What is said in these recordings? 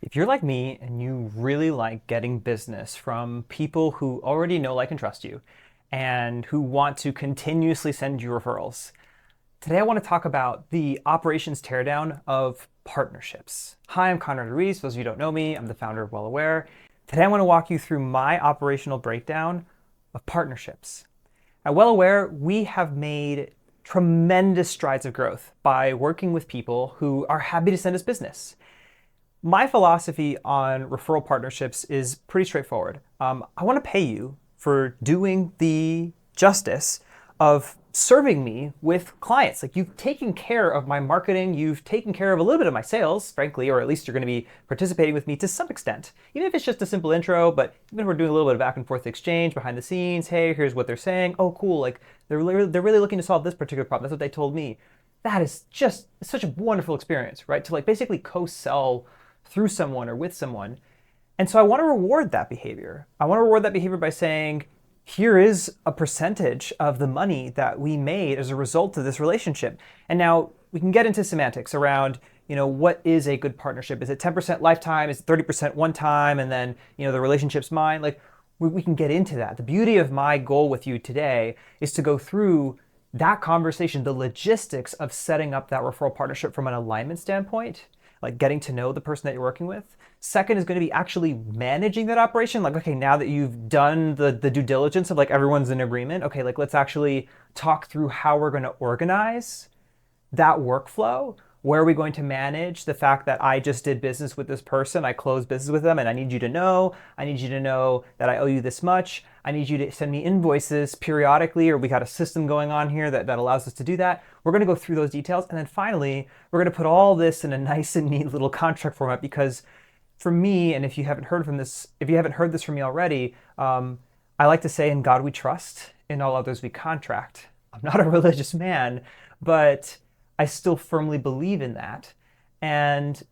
If you're like me and you really like getting business from people who already know, like, and trust you, and who want to continuously send you referrals, today I want to talk about the operations teardown of partnerships. Hi, I'm Conrad. For those of you who don't know me, I'm the founder of Well Aware. Today I want to walk you through my operational breakdown of partnerships. At Well Aware, we have made tremendous strides of growth by working with people who are happy to send us business. My philosophy on referral partnerships is pretty straightforward. I want to pay you for doing the justice of serving me with clients. Like, you've taken care of my marketing, you've taken care of a little bit of my sales, frankly, or at least you're going to be participating with me to some extent. Even if it's just a simple intro, but even if we're doing a little bit of back and forth exchange behind the scenes, hey, here's what they're saying. Oh, cool. Like, they're really looking to solve this particular problem. That's what they told me. That is just such a wonderful experience, right? To like basically co-sell through someone or with someone. And so I want to reward that behavior. I want to reward that behavior by saying, here is a percentage of the money that we made as a result of this relationship. And now we can get into semantics around, what is a good partnership? Is it 10% lifetime? Is it 30% one time? And then, the relationship's mine. Like, we can get into that. The beauty of my goal with you today is to go through that conversation, the logistics of setting up that referral partnership from an alignment standpoint, like getting to know the person that you're working with. Second is going to be actually managing that operation. Like, okay, now that you've done the due diligence of like everyone's in agreement, okay, like let's actually talk through how we're going to organize that workflow. Where are we going to manage the fact that I just did business with this person? I closed business with them, and I need you to know. I need you to know that I owe you this much. I need you to send me invoices periodically, or we got a system going on here that allows us to do that. We're going to go through those details. And then finally, we're going to put all this in a nice and neat little contract format, because for me, and if you haven't heard this from me already, I like to say, in God we trust, in all others we contract. I'm not a religious man, but I still firmly believe in that. And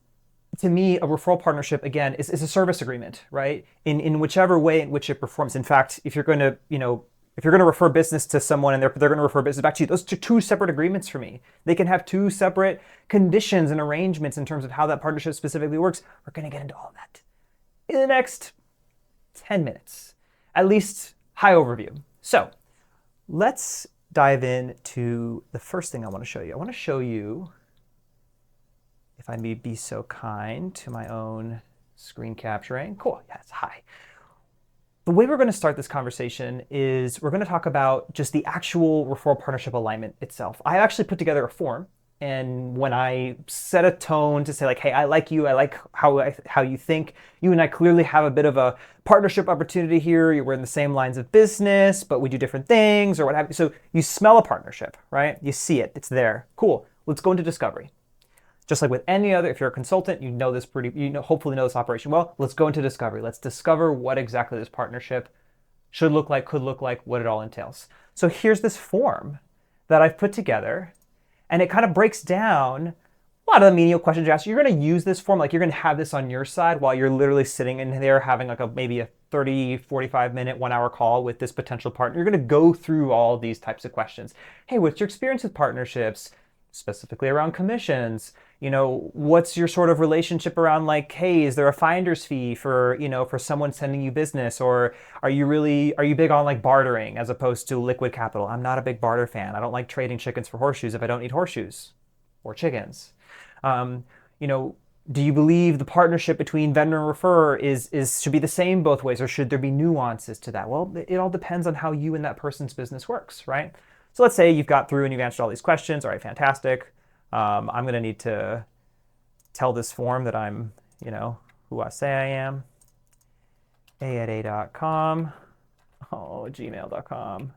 to me, a referral partnership, again, is a service agreement, right? In whichever way in which it performs. In fact, if you're going to, if you're going to refer business to someone and they're going to refer business back to you, those are two separate agreements for me. They can have two separate conditions and arrangements in terms of how that partnership specifically works. We're going to get into all of that in the next 10 minutes, at least high overview. So let's dive into the first thing I want to show you. I want to show you, if I may be so kind, to my own screen capturing. Cool, yes, hi. The way we're going to start this conversation is we're going to talk about just the actual referral partnership alignment itself. I actually put together a form, and when I set a tone to say like, hey, I like you, I like how you think, you and I clearly have a bit of a partnership opportunity here. We're in the same lines of business, but we do different things or what have you. So you smell a partnership, right? You see it, it's there. Cool. Let's go into discovery. Just like with any other, if you're a consultant, hopefully know this operation well. Let's go into discovery. Let's discover what exactly this partnership should look like, could look like, what it all entails. So here's this form that I've put together, and it kind of breaks down a lot of the menial questions you ask. You're going to use this form, like you're going to have this on your side while you're literally sitting in there having like maybe a 30, 45 minute, 1 hour call with this potential partner. You're going to go through all these types of questions. Hey, what's your experience with partnerships? Specifically around commissions, what's your sort of relationship around like, hey, is there a finder's fee for, for someone sending you business? Or are you big on like bartering as opposed to liquid capital? I'm not a big barter fan. I don't like trading chickens for horseshoes if I don't need horseshoes or chickens. Um, you know, do you believe the partnership between vendor and referrer should be the same both ways, or should there be nuances to that? Well, it all depends on how you and that person's business works, right? So let's say you've got through and you've answered all these questions. All right, fantastic. I'm going to need to tell this form that I'm, who I say I am. a@a.com. Oh, gmail.com.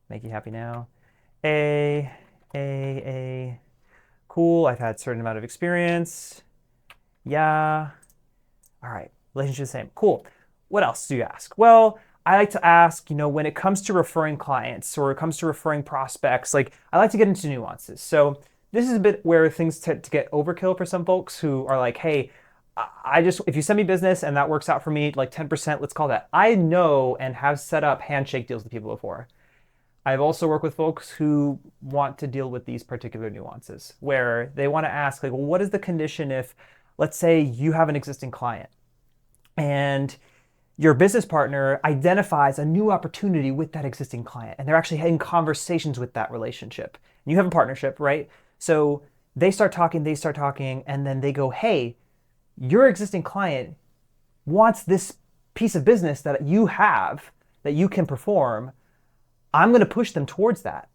Make you happy now. A. Cool. I've had a certain amount of experience. Yeah. All right. Relationship the same. Cool. What else do you ask? Well, I like to ask, when it comes to referring clients or it comes to referring prospects, like I like to get into nuances. So this is a bit where things tend to get overkill for some folks who are like, hey, if you send me business and that works out for me, like 10%, let's call that. I know and have set up handshake deals with people before. I've also worked with folks who want to deal with these particular nuances where they want to ask, like, well, what is the condition if Let's say you have an existing client and your business partner identifies a new opportunity with that existing client and they're actually having conversations with that relationship. And you have a partnership, right? So they start talking, and then they go, hey, your existing client wants this piece of business that you have that you can perform. I'm going to push them towards that.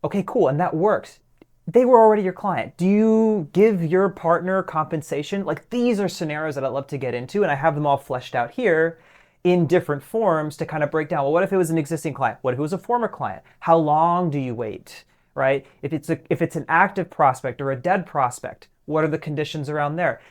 Okay, cool. And that works. They were already your client. Do you give your partner compensation? Like, these are scenarios that I'd love to get into, and I have them all fleshed out here in different forms to kind of break down. Well, what if it was an existing client? What if it was a former client? How long do you wait, right? If it's an active prospect or a dead prospect, what are the conditions around there?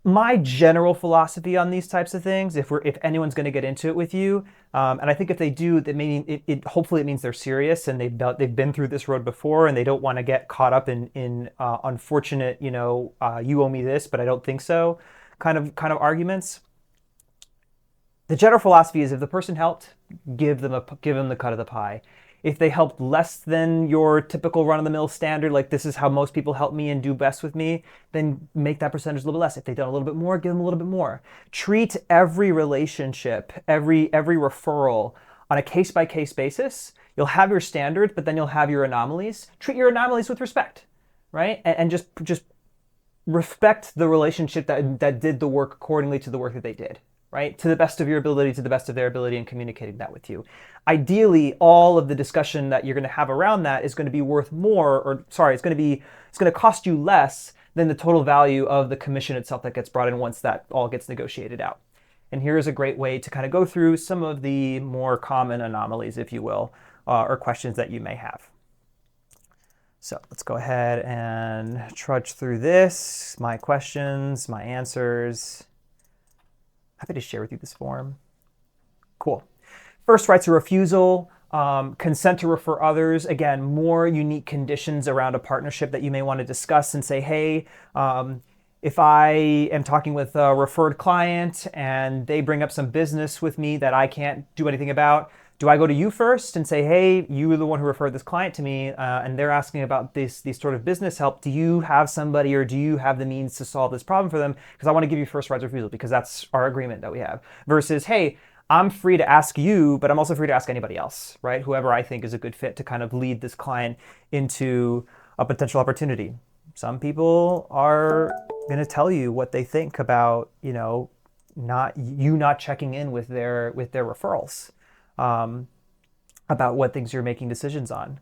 My general philosophy on these types of things, if anyone's going to get into it with you, and I think if they do, that maybe hopefully it means they're serious and they've been through this road before and they don't want to get caught up in unfortunate, you owe me this, but I don't think so, kind of arguments. The general philosophy is if the person helped, give them the cut of the pie. If they helped less than your typical run-of-the-mill standard, like this is how most people help me and do best with me, then make that percentage a little bit less. If they've done a little bit more, give them a little bit more. Treat every relationship, every referral on a case-by-case basis. You'll have your standards, but then you'll have your anomalies. Treat your anomalies with respect, right? And just respect the relationship that did the work accordingly to the work that they did. Right? To the best of your ability, to the best of their ability, and communicating that with you. Ideally, all of the discussion that you're going to have around that is going to be worth more, it's going to cost you less than the total value of the commission itself that gets brought in once that all gets negotiated out. And here's a great way to kind of go through some of the more common anomalies, if you will, or questions that you may have. So let's go ahead and trudge through this, my questions, my answers. Happy to share with you this form. Cool. First, rights of refusal, consent to refer others. Again, more unique conditions around a partnership that you may want to discuss and say, hey, if I am talking with a referred client and they bring up some business with me that I can't do anything about, do I go to you first and say, hey, you were the one who referred this client to me and they're asking about these sort of business help. Do you have somebody or do you have the means to solve this problem for them? Because I want to give you first rights of refusal because that's our agreement that we have. Versus, hey, I'm free to ask you, but I'm also free to ask anybody else, right? Whoever I think is a good fit to kind of lead this client into a potential opportunity. Some people are going to tell you what they think about, not checking in with their referrals. About what things you're making decisions on.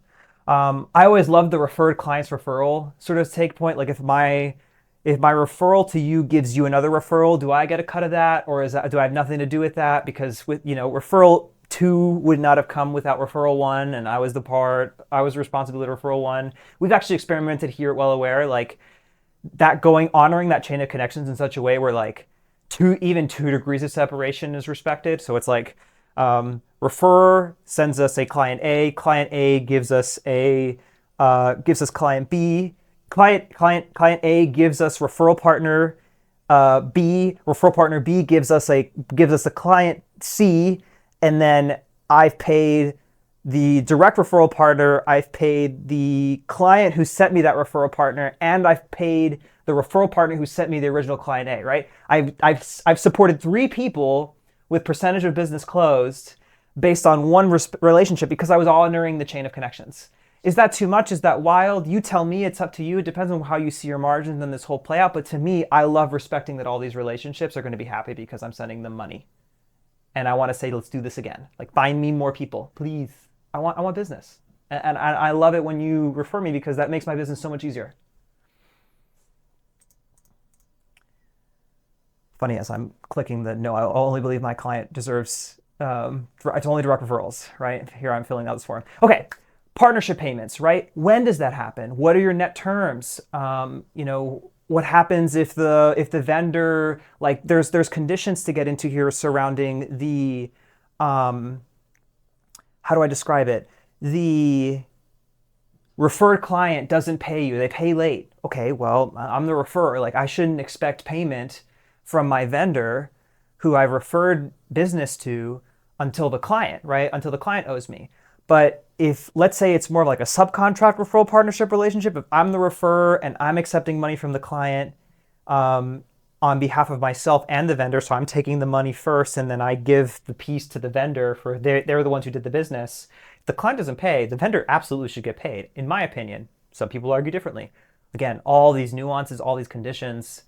I always love the referred client's referral sort of take point. Like if my referral to you gives you another referral, do I get a cut of that, or do I have nothing to do with that? Because with referral 2 would not have come without referral 1, and I was responsible for referral 1. We've actually experimented here at Well Aware, like that honoring that chain of connections in such a way where like 2 degrees of separation is respected. So it's like referrer sends us a client A gives us client B, client A gives us referral partner B, referral partner B gives us a client C, and then I've paid the direct referral partner, I've paid the client who sent me that referral partner, and I've paid the referral partner who sent me the original client A, right? I've supported 3 people with percentage of business closed based on one relationship because I was honoring the chain of connections. Is that too much? Is that wild? You tell me. It's up to you. It depends on how you see your margins and this whole play out. But to me, I love respecting that all these relationships are going to be happy because I'm sending them money. And I want to say, let's do this again. Like, find me more people, please. I want business. And I love it when you refer me because that makes my business so much easier. Funny as I'm clicking the no, I only believe my client deserves, it's only direct referrals, right? Here I'm filling out this form. Okay, partnership payments, right? When does that happen? What are your net terms? What happens if the vendor, like there's conditions to get into here surrounding the, how do I describe it? The referred client doesn't pay you, they pay late. Okay, well, I'm the referrer, like I shouldn't expect payment from my vendor who I've referred business to until the client, right? Until the client owes me. But if, let's say it's more of like a subcontract referral partnership relationship, if I'm the referrer and I'm accepting money from the client, on behalf of myself and the vendor. So I'm taking the money first, and then I give the piece to the vendor for they're the ones who did the business. If the client doesn't pay, the vendor absolutely should get paid, in my opinion. Some people argue differently. Again, all these nuances, all these conditions,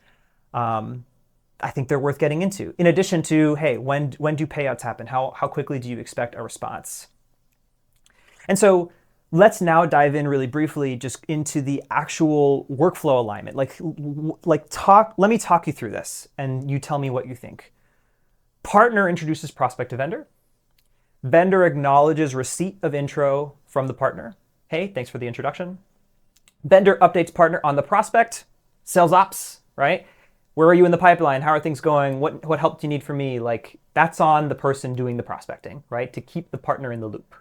I think they're worth getting into. In addition to, hey, when do payouts happen? How quickly do you expect a response? And so let's now dive in really briefly just into the actual workflow alignment. Let me talk you through this and you tell me what you think. Partner introduces prospect to vendor. Vendor acknowledges receipt of intro from the partner. Hey, thanks for the introduction. Vendor updates partner on the prospect. Sales ops, right? Where are you in the pipeline? How are things going? What help do you need from me? Like, that's on the person doing the prospecting, right? To keep the partner in the loop.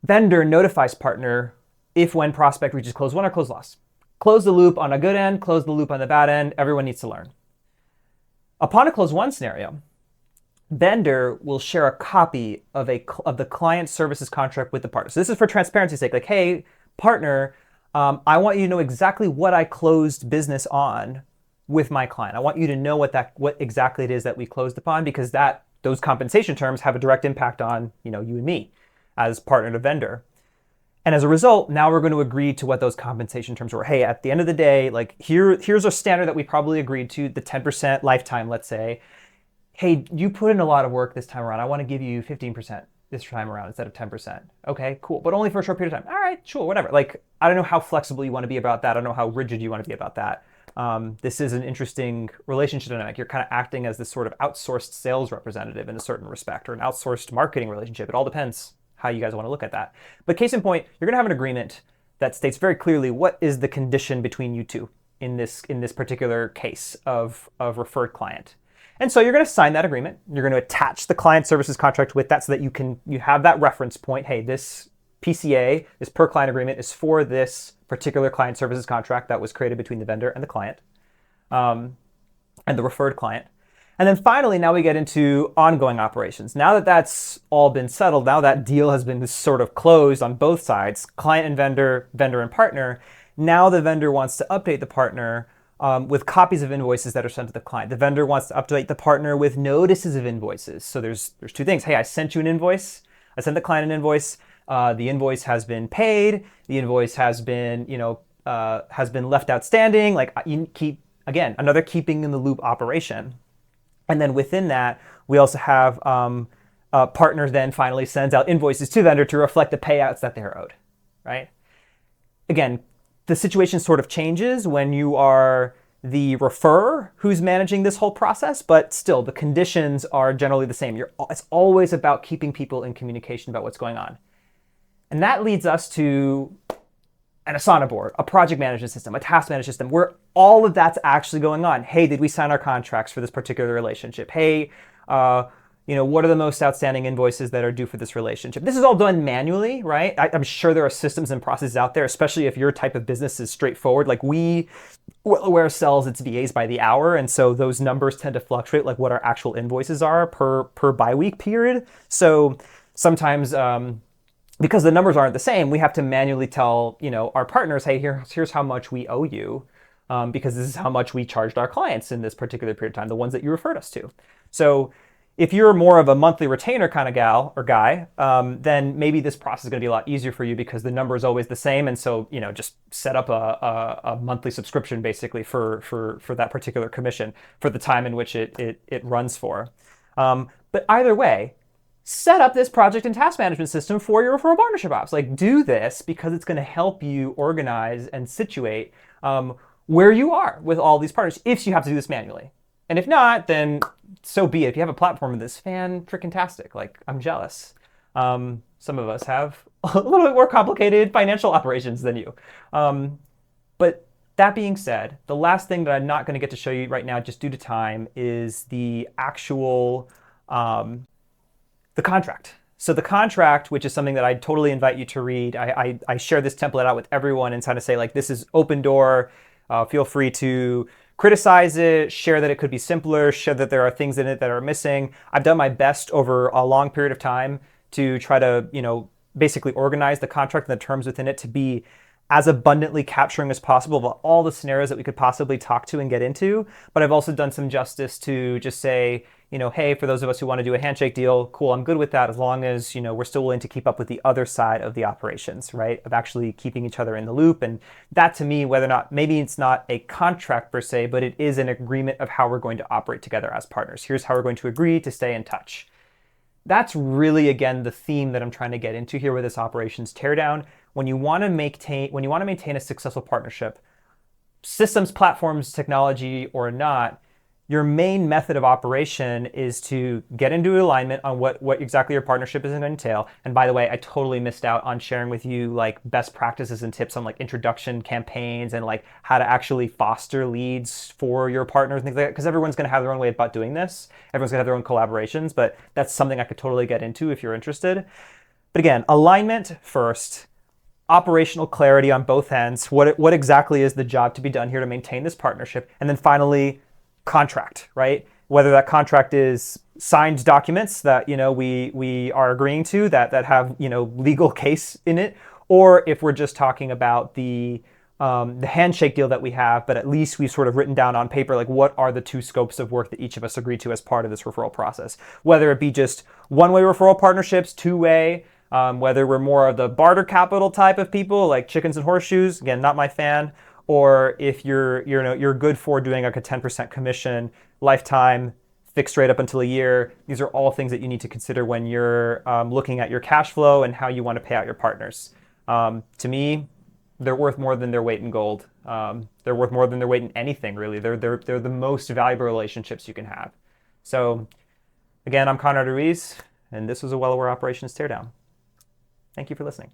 Vendor notifies partner if when prospect reaches close won or close loss. Close the loop on a good end, close the loop on the bad end. Everyone needs to learn. Upon a close won scenario, vendor will share a copy of the client services contract with the partner. So this is for transparency's sake. Like, hey, partner, I want you to know exactly what I closed business on with my client. I want you to know what exactly it is that we closed upon, because those compensation terms have a direct impact on you and me as partner to vendor. And as a result, now we're going to agree to what those compensation terms were. Hey, at the end of the day, like here's a standard that we probably agreed to, the 10% lifetime, let's say. Hey, you put in a lot of work this time around. I want to give you 15% this time around instead of 10%. Okay, cool. But only for a short period of time. All right, sure, whatever. Like, I don't know how flexible you want to be about that. I don't know how rigid you want to be about that. This is an interesting relationship dynamic. You're kind of acting as this sort of outsourced sales representative in a certain respect, or an outsourced marketing relationship. It all depends how you guys want to look at that. But case in point, you're going to have an agreement that states very clearly what is the condition between you two in this particular case of referred client. And so you're going to sign that agreement. You're going to attach the client services contract with that so that you have that reference point. Hey, this PCA, this per client agreement, is for this particular client services contract that was created between the vendor and the client, and the referred client. And then finally, now we get into ongoing operations. Now that that's all been settled, now that deal has been sort of closed on both sides, client and vendor, vendor and partner, now the vendor wants to update the partner with copies of invoices that are sent to the client. The vendor wants to update the partner with notices of invoices. So there's two things. Hey, I sent you an invoice. I sent the client an invoice. The invoice has been paid. The invoice has been left outstanding. Like, you keep, again, another keeping in the loop operation. And then within that, we also have partners then finally sends out invoices to vendor to reflect the payouts that they're owed, right? Again, the situation sort of changes when you are the referrer who's managing this whole process, but still the conditions are generally the same. It's always about keeping people in communication about what's going on. And that leads us to an Asana board, a project management system, a task management system, where all of that's actually going on. Hey, did we sign our contracts for this particular relationship? Hey, what are the most outstanding invoices that are due for this relationship? This is all done manually, right? I'm sure there are systems and processes out there, especially if your type of business is straightforward. Like Well Aware sells its VAs by the hour, and so those numbers tend to fluctuate, like what our actual invoices are per bi-week period. So sometimes, because the numbers aren't the same, we have to manually tell our partners, hey, here's how much we owe you, because this is how much we charged our clients in this particular period of time, the ones that you referred us to. So if you're more of a monthly retainer kind of gal or guy, then maybe this process is going to be a lot easier for you because the number is always the same. And so, just set up a monthly subscription basically for that particular commission for the time in which it runs for. But either way, set up this project and task management system for your referral partnership ops. Like, do this because it's going to help you organize and situate where you are with all these partners if you have to do this manually. And if not, then so be it. If you have a platform that's fan-freaking-tastic, like, I'm jealous. Some of us have a little bit more complicated financial operations than you. But that being said, the last thing that I'm not going to get to show you right now, just due to time, is the actual the contract. So the contract, which is something that I totally invite you to read, I share this template out with everyone and kind of say, like, this is open door. Feel free to criticize it, share that it could be simpler, share that there are things in it that are missing. I've done my best over a long period of time to try to, basically organize the contract and the terms within it to be as abundantly capturing as possible of all the scenarios that we could possibly talk to and get into. But I've also done some justice to just say, hey, for those of us who want to do a handshake deal, cool, I'm good with that as long as, we're still willing to keep up with the other side of the operations, right? Of actually keeping each other in the loop. And that to me, whether or not, maybe it's not a contract per se, but it is an agreement of how we're going to operate together as partners. Here's how we're going to agree to stay in touch. That's really, again, the theme that I'm trying to get into here with this operations teardown. When you want to maintain a successful partnership, systems, platforms, technology, or not, your main method of operation is to get into alignment on what exactly your partnership is going to entail. And by the way, I totally missed out on sharing with you like best practices and tips on like introduction campaigns and like how to actually foster leads for your partners and things like that, because everyone's going to have their own way about doing this. Everyone's going to have their own collaborations, but that's something I could totally get into if you're interested. But again, alignment first. Operational clarity on both ends. What exactly is the job to be done here to maintain this partnership? And then finally, contract, right? Whether that contract is signed documents that we are agreeing to that have legal case in it, or if we're just talking about the handshake deal that we have, but at least we've sort of written down on paper like what are the two scopes of work that each of us agree to as part of this referral process. Whether it be just one-way referral partnerships, two-way. Whether we're more of the barter capital type of people, like chickens and horseshoes, again, not my fan, or if you're good for doing like a 10% commission, lifetime, fixed rate up until a year. These are all things that you need to consider when you're looking at your cash flow and how you want to pay out your partners. To me, they're worth more than their weight in gold. They're worth more than their weight in anything, really. They're the most valuable relationships you can have. So, again, I'm Conrad Ruiz, and this was a Well Aware Operations Teardown. Thank you for listening.